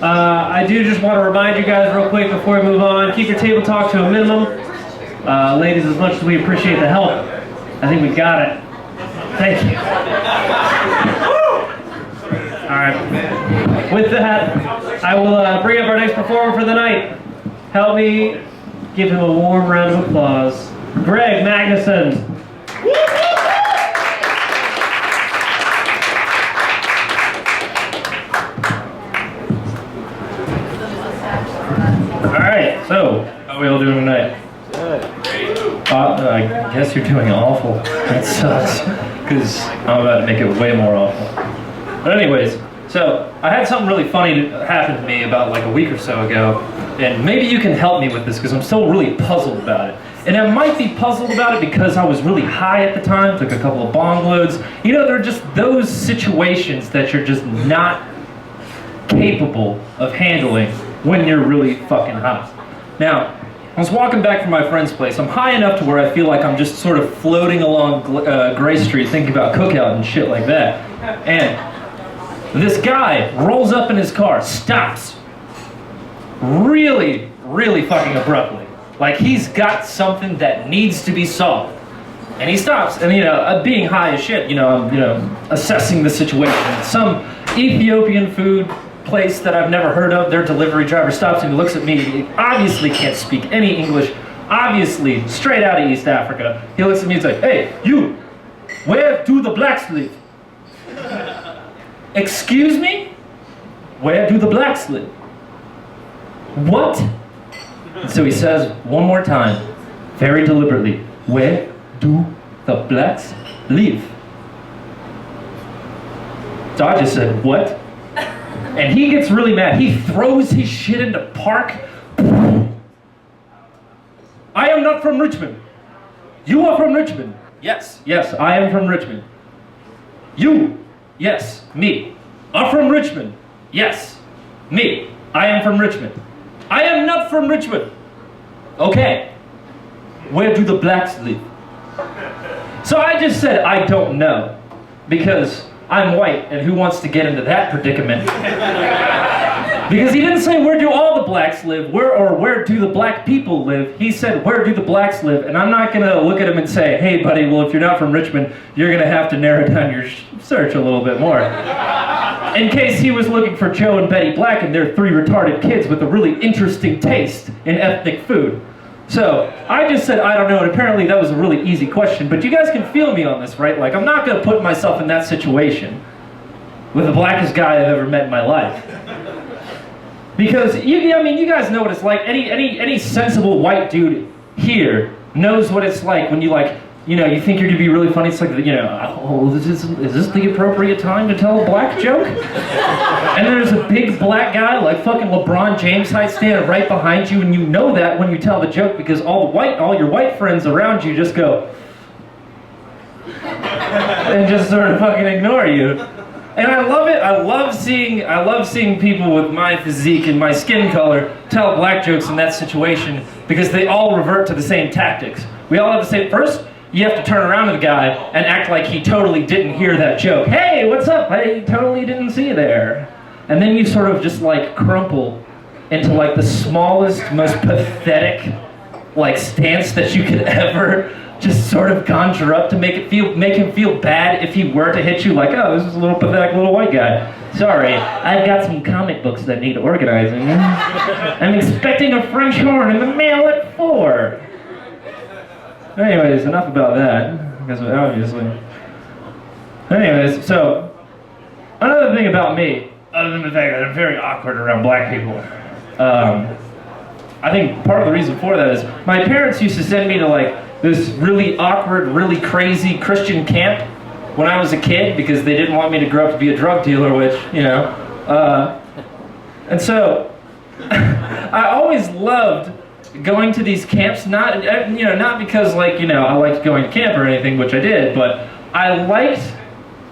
I do just want to remind you guys real quick before we move on, keep your table talk to a minimum. Ladies, as much as we appreciate the help, I think we got it. Thank you. Alright. With that, I will bring up our next performer for the night. Help me give him a warm round of applause. Greg Magnuson. Alright, so, how are we all doing tonight? Good. I guess you're doing awful. That sucks, because I'm about to make it way more awful. But anyways, so, I had something really funny happen to me about like a week or so ago, and maybe you can help me with this, because I'm still really puzzled about it. And I might be puzzled about it because I was really high at the time, took a couple of bong loads. You know, they're just those situations that you're just not capable of handling when you're really fucking high. Now, I was walking back from my friend's place. I'm high enough to where I feel like I'm just sort of floating along Gray Street thinking about cookout and shit like that. And this guy rolls up in his car, stops, really, really fucking abruptly. Like he's got something that needs to be solved. And he stops, and being high as shit, I'm assessing the situation. Some Ethiopian food place that I've never heard of, their delivery driver stops and looks at me. He obviously can't speak any English, obviously straight out of East Africa. He looks at me and says, "Hey, you, where do the blacks live?" Excuse me? Where do the blacks live? What? And so he says one more time, very deliberately, "Where do the blacks live?" So I just said, "What?" And he gets really mad. He throws his shit into park. "I am not from Richmond. You are from Richmond." "Yes, yes, I am from Richmond." "You, yes, me, are from Richmond." "Yes, me, I am from Richmond." "I am not from Richmond." "Okay, where do the blacks live?" So I just said, "I don't know," because I'm white, and who wants to get into that predicament? Because he didn't say, "Where do all the blacks live?" Where do the black people live? He said, "Where do the blacks live?" And I'm not gonna look at him and say, "Hey buddy, well if you're not from Richmond, you're gonna have to narrow down your search a little bit more." In case he was looking for Joe and Betty Black and their 3 retarded kids with a really interesting taste in ethnic food. So, I just said, "I don't know," and apparently that was a really easy question, but you guys can feel me on this, right? Like, I'm not gonna put myself in that situation with the blackest guy I've ever met in my life. Because, you guys know what it's like. Any sensible white dude here knows what it's like when you you think you're gonna be really funny. It's like, "Oh, is this the appropriate time to tell a black joke?" And there's a big black guy, like fucking LeBron James height, standing right behind you, and you know that when you tell the joke because all your white friends around you just go and just sort of fucking ignore you. And I love it. I love seeing people with my physique and my skin color tell black jokes in that situation because they all revert to the same tactics. We all have the same. First, you have to turn around to the guy and act like he totally didn't hear that joke. "Hey, what's up? I totally didn't see you there." And then you sort of just like crumple into like the smallest, most pathetic like stance that you could ever just sort of conjure up to make him feel bad if he were to hit you like, "Oh, this is a little pathetic little white guy. Sorry, I've got some comic books that need organizing. I'm expecting a French horn in the mail at 4. Anyways, enough about that, because obviously. Anyways, so, another thing about me, other than the fact that I'm very awkward around black people, I think part of the reason for that is my parents used to send me to like this really awkward, really crazy Christian camp when I was a kid because they didn't want me to grow up to be a drug dealer, which, and so I always loved going to these camps, not because I liked going to camp or anything, which I did, but I liked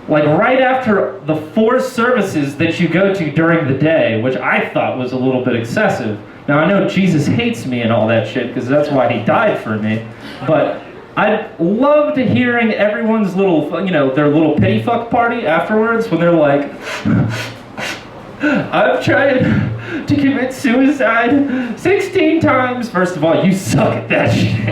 right after the 4 services that you go to during the day, which I thought was a little bit excessive. Now I know Jesus hates me and all that shit because that's why he died for me, but I loved hearing everyone's little, their little pity fuck party afterwards when they're like, I've tried to commit suicide 16 times. First of all, you suck at that shit.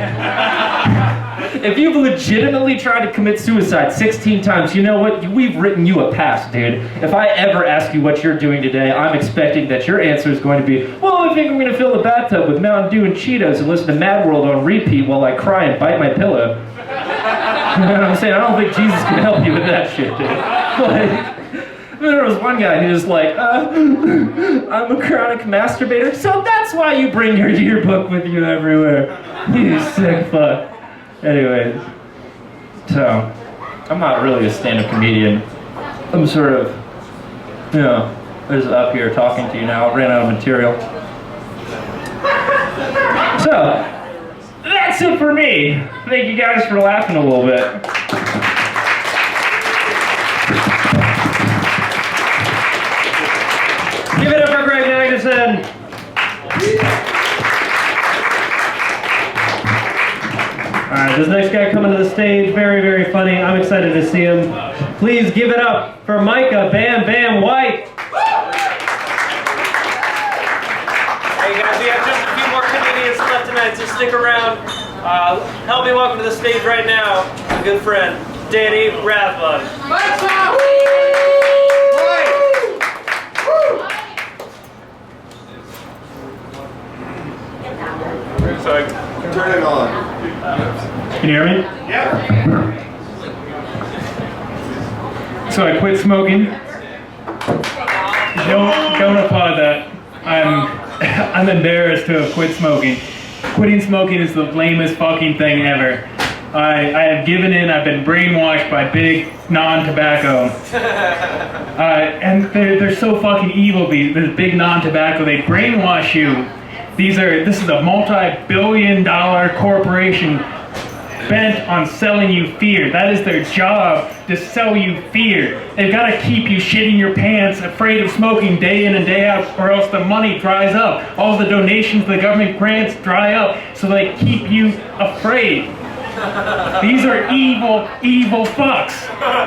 If you've legitimately tried to commit suicide 16 times, you know what? We've written you a pass, dude. If I ever ask you what you're doing today, I'm expecting that your answer is going to be, well, I think I'm going to fill the bathtub with Mountain Dew and Cheetos and listen to Mad World on repeat while I cry and bite my pillow. You know what I'm saying? I don't think Jesus can help you with that shit, dude. Like, there was one guy who was like, I'm a chronic masturbator, so that's why you bring your yearbook with you everywhere. You sick fuck. Anyway, so, I'm not really a stand-up comedian. I'm sort of, you know, just up here talking to you now. I ran out of material. So, that's it for me. Thank you guys for laughing a little bit. Give it up for Greg Magnuson. Alright, this next guy coming to the stage, very, very funny. I'm excited to see him. Please give it up for Micah Bam Bam White. Hey guys, we have just a few more comedians left tonight, so stick around. Help me welcome to the stage right now, a good friend, Danny Rathbun. So turn it on. Can you hear me? Yeah. So I quit smoking. Don't applaud that. I'm embarrassed to have quit smoking. Quitting smoking is the lamest fucking thing ever. I have given in. I've been brainwashed by big non-tobacco. And they're so fucking evil, this big non-tobacco. They brainwash you. This is a multi-billion-dollar corporation bent on selling you fear. That is their job, to sell you fear. They've got to keep you shitting your pants, afraid of smoking day in and day out, or else the money dries up. All the donations the government grants dry up, so they keep you afraid. These are evil, evil fucks.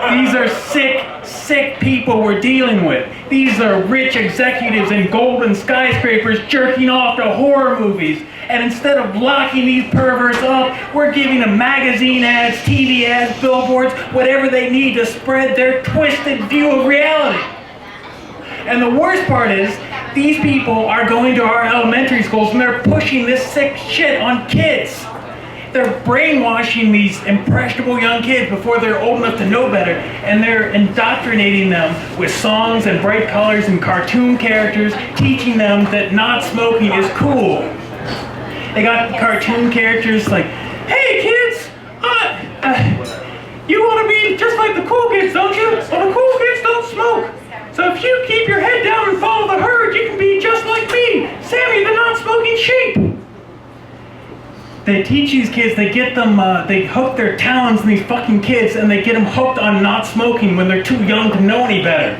These are sick, sick people we're dealing with. These are rich executives in golden skyscrapers jerking off to horror movies. And instead of locking these perverts up, we're giving them magazine ads, TV ads, billboards, whatever they need to spread their twisted view of reality. And the worst part is, these people are going to our elementary schools and they're pushing this sick shit on kids. They're brainwashing these impressionable young kids before they're old enough to know better, and they're indoctrinating them with songs and bright colors and cartoon characters, teaching them that not smoking is cool. They got cartoon characters like, hey kids, you want to be just like the cool kids, don't you? Well, the cool kids don't smoke. So if you keep your head down and follow the herd, you can be just like me, Sammy the non-smoking sheep. They teach these kids, they get them, they hook their talons in these fucking kids, and they get them hooked on not smoking when they're too young to know any better.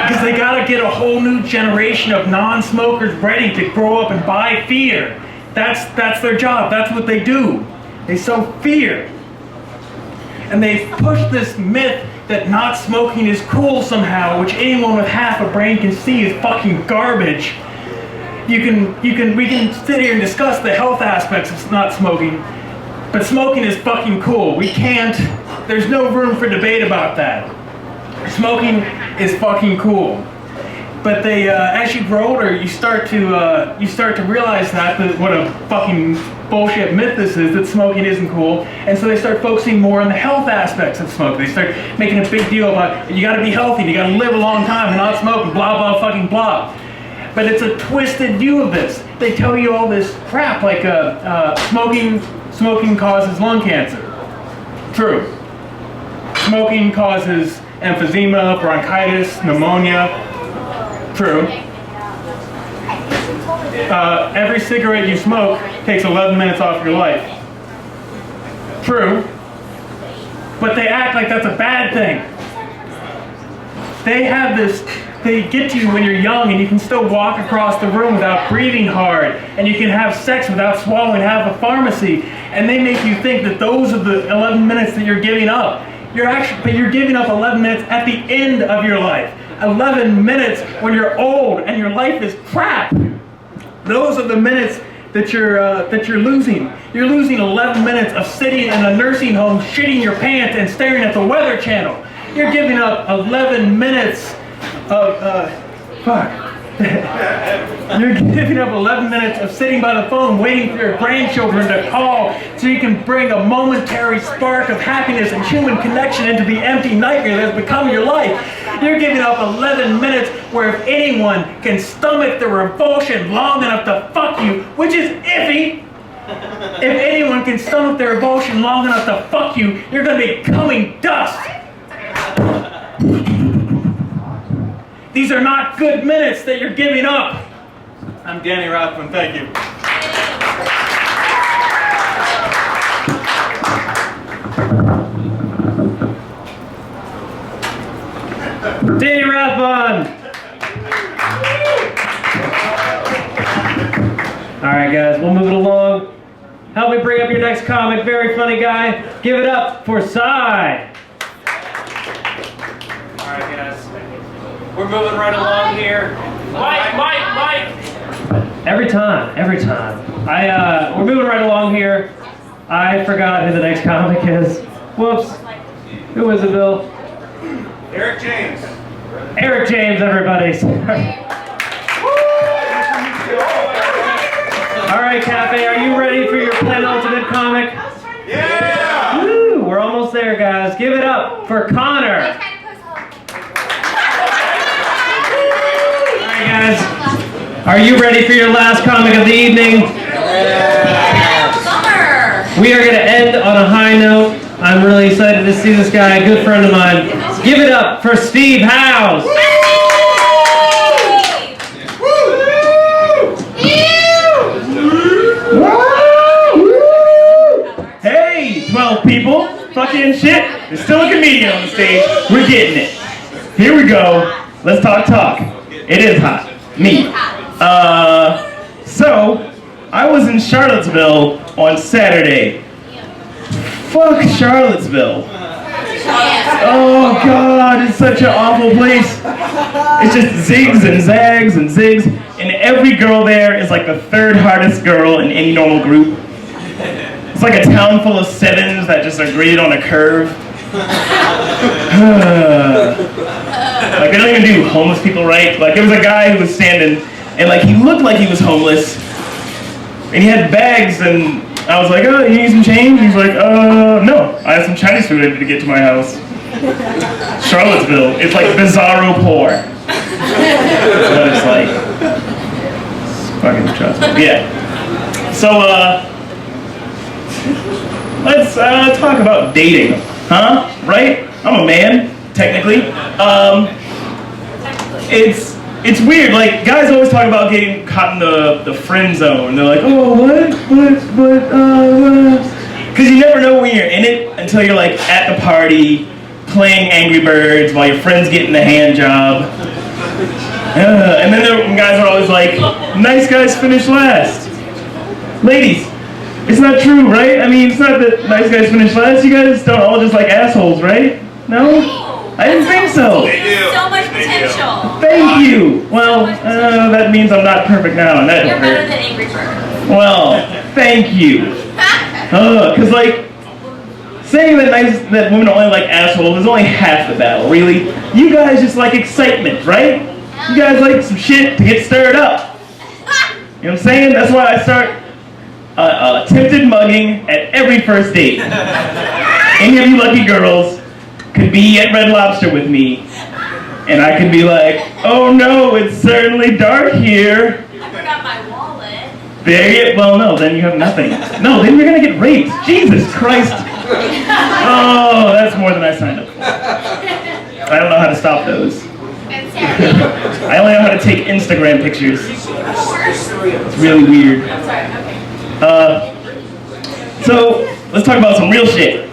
Because they gotta get a whole new generation of non-smokers ready to grow up and buy fear. That's their job, that's what they do. They sow fear. And they push this myth that not smoking is cool somehow, which anyone with half a brain can see is fucking garbage. We can sit here and discuss the health aspects of not smoking, but smoking is fucking cool. There's no room for debate about that. Smoking is fucking cool. But as you grow older, you start to realize that what a fucking bullshit myth this is, that smoking isn't cool, and so they start focusing more on the health aspects of smoking. They start making a big deal about, you gotta be healthy, you gotta live a long time and not smoke, and blah, blah, fucking blah. But it's a twisted view of this. They tell you all this crap, like smoking causes lung cancer. True. Smoking causes emphysema, bronchitis, pneumonia. True. Every cigarette you smoke takes 11 minutes off your life. True. But they act like that's a bad thing. They get to you when you're young and you can still walk across the room without breathing hard, and you can have sex without swallowing half a pharmacy, and they make you think that those are the 11 minutes that you're giving up. But you're giving up 11 minutes at the end of your life. 11 minutes when you're old and your life is crap. Those are the minutes that you're losing. You're losing 11 minutes of sitting in a nursing home, shitting your pants and staring at the Weather Channel. You're giving up 11 minutes of You're giving up 11 minutes of sitting by the phone waiting for your grandchildren to call so you can bring a momentary spark of happiness and human connection into the empty nightmare that has become your life. You're giving up 11 minutes where if anyone can stomach the revulsion long enough to fuck you, which is iffy, if anyone can stomach the revulsion long enough to fuck you, you're going to be becoming dust. These are not good minutes that you're giving up. I'm Danny Rathbun, thank you. Danny Rathbun! Alright guys, we'll move it along. Help me bring up your next comic, very funny guy. Give it up for Cy. Alright guys, we're moving right along here. Mike! Every time. We're moving right along here. I forgot who the next comic is. Whoops. Who is it, Bill? Eric James. Eric James, everybody. Alright, Cafe, are you ready for your penultimate comic? Yeah! Woo, we're almost there, guys. Give it up for Connor. Alright, guys. Are you ready for your last comic of the evening? Summer! We are going to end on a high note. I'm really excited to see this guy, a good friend of mine. Give it up for Steve Howze. Hey, 12 people, fucking shit. There's still a comedian on the stage. We're getting it. Here we go. Let's talk. It is hot. Me. So, I was in Charlottesville on Saturday. Fuck Charlottesville. Oh God, it's such an awful place. It's just zigs and zags and zigs, and every girl there is like the third hardest girl in any normal group. It's like a town full of sevens that just are graded on a curve. Like they don't even do homeless people right. Like there was a guy who was standing, and like he looked like he was homeless, and he had bags, and I was like, oh, you need some change? He's like, no, I have some Chinese food I need to get to my house. Charlottesville, it's like bizarro poor. That's what it's like. It's fucking Charlottesville. Yeah. So, let's talk about dating. Huh? Right? I'm a man, technically. It's weird, like, guys always talk about getting caught in the friend zone. They're like, oh, what? Because you never know when you're in it until you're, like, at the party, playing Angry Birds while your friend's getting the hand job. And then the guys are always like, nice guys finish last. Ladies, it's not true, right? I mean, it's not that nice guys finish last. You guys don't all just like assholes, right? No? I didn't think so. So much potential. Thank you. Well, that means I'm not perfect now, and that You're don't hurt. better than Angry Bird. Well, thank you. Because like saying that women only like assholes is only half the battle, really. You guys just like excitement, right? You guys like some shit to get stirred up. You know what I'm saying? That's why I start attempted mugging at every first date. Any of you lucky girls could be at Red Lobster with me, and I could be like, oh no, it's certainly dark here. I forgot my wallet. Well, no, then you have nothing. No, then you're gonna get raped. Jesus Christ. Oh, that's more than I signed up for. I don't know how to stop those. I only know how to take Instagram pictures. It's really weird. I'm sorry, okay. So, let's talk about some real shit.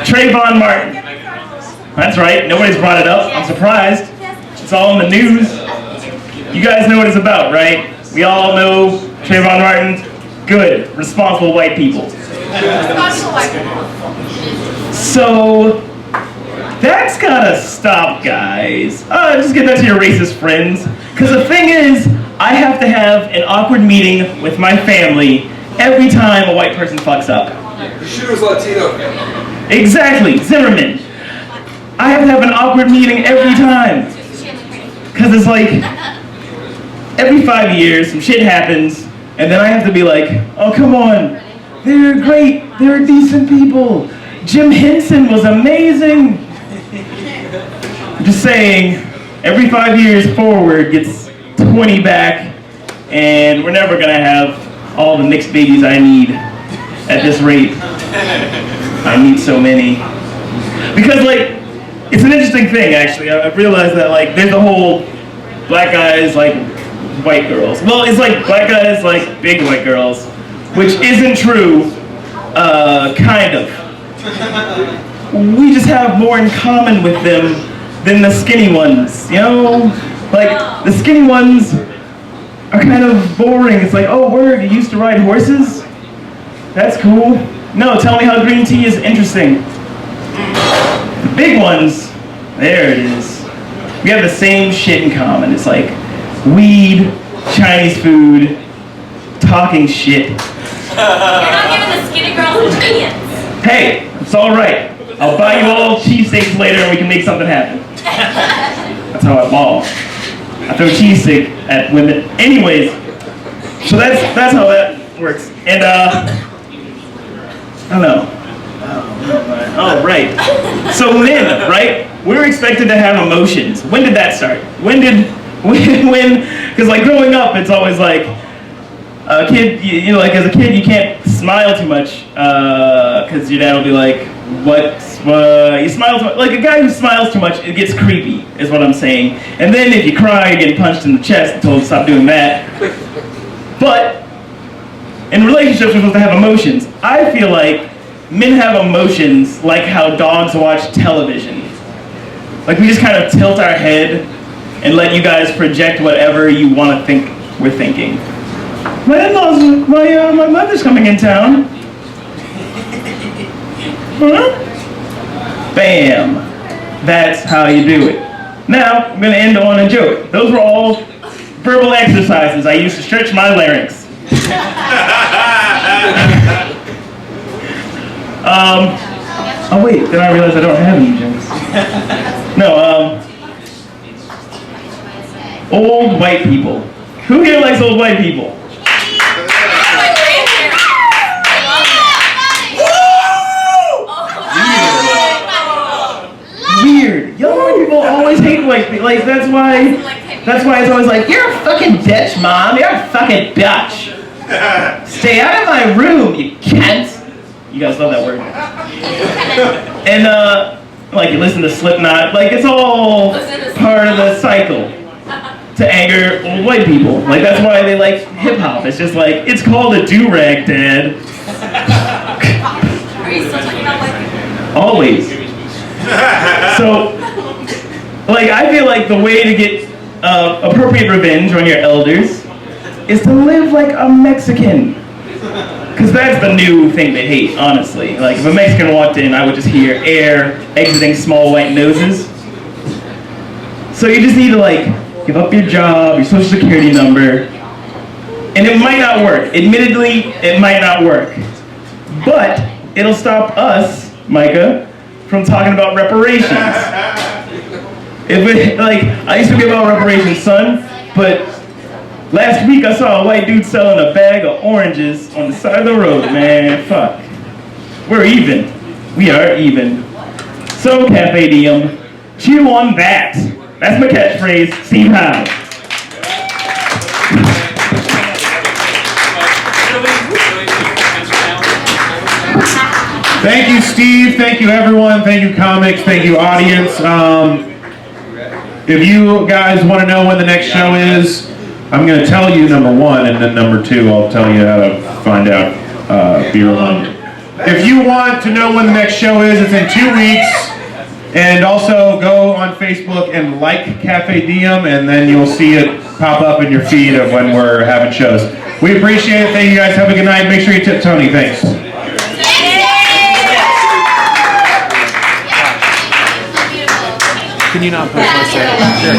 Trayvon Martin. That's right, nobody's brought it up. I'm surprised. It's all in the news. You guys know what it's about, right? We all know Trayvon Martin. Good, responsible white people. Responsible white people. So, That's gotta stop, guys. Just get that to your racist friends. Because the thing is, I have to have an awkward meeting with my family every time a white person fucks up. The shooter's Latino. Exactly, Zimmerman. I have to have an awkward meeting every time. Because it's like, every 5 years, some shit happens, and then I have to be like, oh, come on. They're great. They're decent people. Jim Henson was amazing. I'm just saying, every 5 years forward gets 20 back, and we're never going to have all the mixed babies I need at this rate. I need so many. Because, like, it's an interesting thing, actually. I've realized that, like, there's a whole black guys like white girls. Well, it's like black guys like big white girls, which isn't true, kind of. We just have more in common with them than the skinny ones, you know? Like, the skinny ones are kind of boring. It's like, oh, word, you used to ride horses? That's cool. No, tell me how green tea is interesting. The big ones, there it is. We have the same shit in common. It's like weed, Chinese food, talking shit. You're not giving the skinny girls ingredients. Hey, it's all right. I'll buy you all cheesesteaks later and we can make something happen. That's how I ball. I throw cheesesteak at women. Anyways, so that's how that works. And I don't know. Oh, right. So men, right? We're expected to have emotions. When did that start? When, because like growing up, it's always like, a kid, you know, like as a kid, you can't smile too much, because your dad will be like, what, you smile too much. Like a guy who smiles too much, it gets creepy, is what I'm saying. And then if you cry, you're getting punched in the chest and told to stop doing that. But in relationships, we're supposed to have emotions. I feel like men have emotions like how dogs watch television. Like we just kind of tilt our head and let you guys project whatever you want to think we're thinking. My in-laws, my mother's coming in town. Huh? Bam. That's how you do it. Now, I'm going to end on a joke. Those were all verbal exercises I used to stretch my larynx. Oh wait, then I realized I don't have any jokes. No, old white people. Who here likes old white people? Weird. Young white people always hate white people. Like that's why it's always like, you're a fucking bitch, mom. You're a fucking bitch. Stay out of my room, you cunt. You guys love that word. And like you listen to Slipknot, like it's all part of the cycle to anger old white people. Like that's why they like hip hop. It's just like, it's called a do-rag, Dad. Are you still talking about white people? Always. So, like I feel like the way to get appropriate revenge on your elders is to live like a Mexican. Because that's the new thing they hate, honestly. Like, if a Mexican walked in, I would just hear air exiting small white noses. So you just need to, like, give up your job, your social security number. And it might not work. Admittedly, it might not work. But it'll stop us, Micah, from talking about reparations. I used to be about reparations, son, but last week I saw a white dude selling a bag of oranges on the side of the road, man. Fuck. We're even. We are even. So, Cafe Diem, chew on that. That's my catchphrase, Steve Howze. Thank you, Steve. Thank you, everyone. Thank you, comics. Thank you, audience. If you guys want to know when the next show is, I'm going to tell you number one, and then number two, I'll tell you how to find out beer one. If you want to know when the next show is, it's in 2 weeks. And also go on Facebook and like Cafe Diem, and then you'll see it pop up in your feed of when we're having shows. We appreciate it. Thank you guys. Have a good night. Make sure you tip Tony. Thanks. you not push my set? Sure.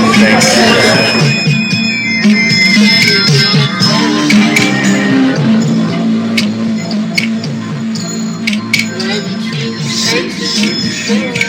Thanks.